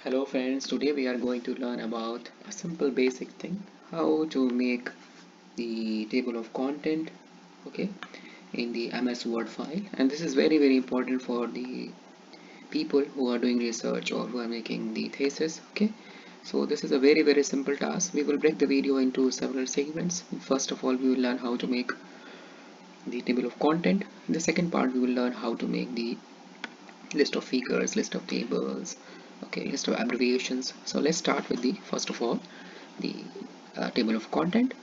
Hello friends, today we are going to learn about a simple basic thing, how to make the table of content, okay, in the MS Word file. And this is very important for the people who are doing research or who are making the thesis, okay. So this is a very simple task. We will break the video into several segments. First of all, we will learn how to make the table of content. In the second part, we will learn how to make the list of figures, list of tables, okay, list of abbreviations. So let's start with the first of all the table of content.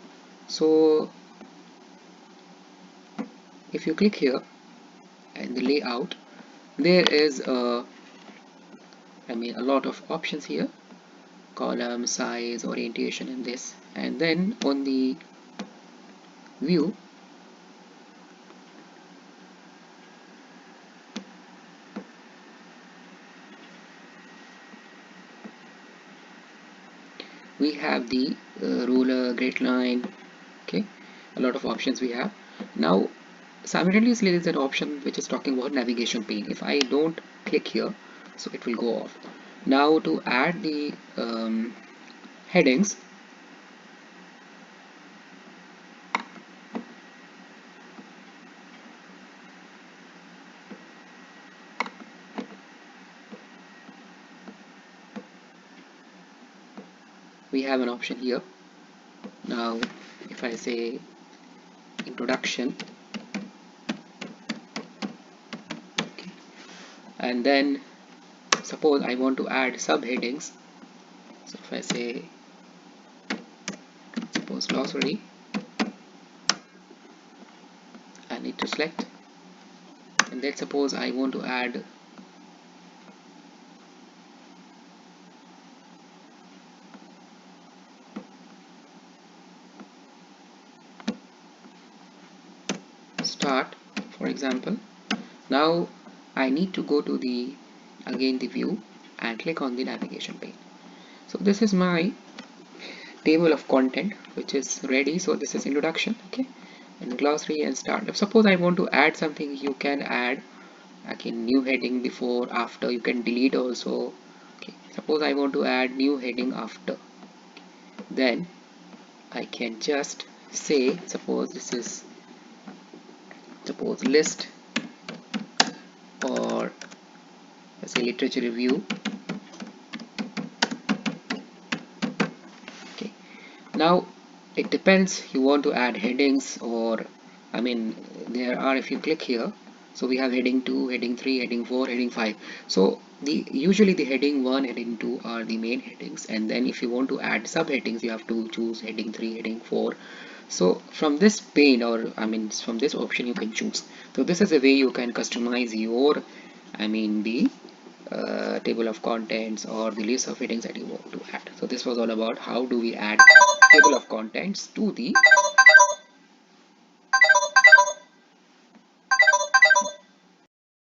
So if you click here and the layout, there is a lot of options here: column, size, orientation, and this. And then on the view, we have the ruler, grid line, okay, a lot of options we have. Now simultaneously there is an option which is talking about navigation pane. If I don't click here, so it will go off. Now to add the headings, we have an option here. Now if I say introduction, okay, and then suppose I want to add subheadings, so if I say suppose glossary, I need to select, and let's suppose I want to add start, for example. Now I need to go to the again the view and click on the navigation pane. So this is my table of content which is ready. So this is introduction, okay, and glossary and start. If suppose I want to add something, you can add again new heading before, after. You can delete also, okay. Suppose I want to add new heading after, then I can just say, suppose this is suppose list, or let's say literature review, okay. Now it depends, you want to add headings, or there are, if you click here, so we have heading 2, heading 3, heading 4, heading 5. So usually the heading 1, heading 2 are the main headings, and then if you want to add subheadings, you have to choose heading 3, heading 4. So from this pane, or from this option, you can choose. So this is a way you can customize your the table of contents or the list of headings that you want to add. So this was all about how do we add table of contents to the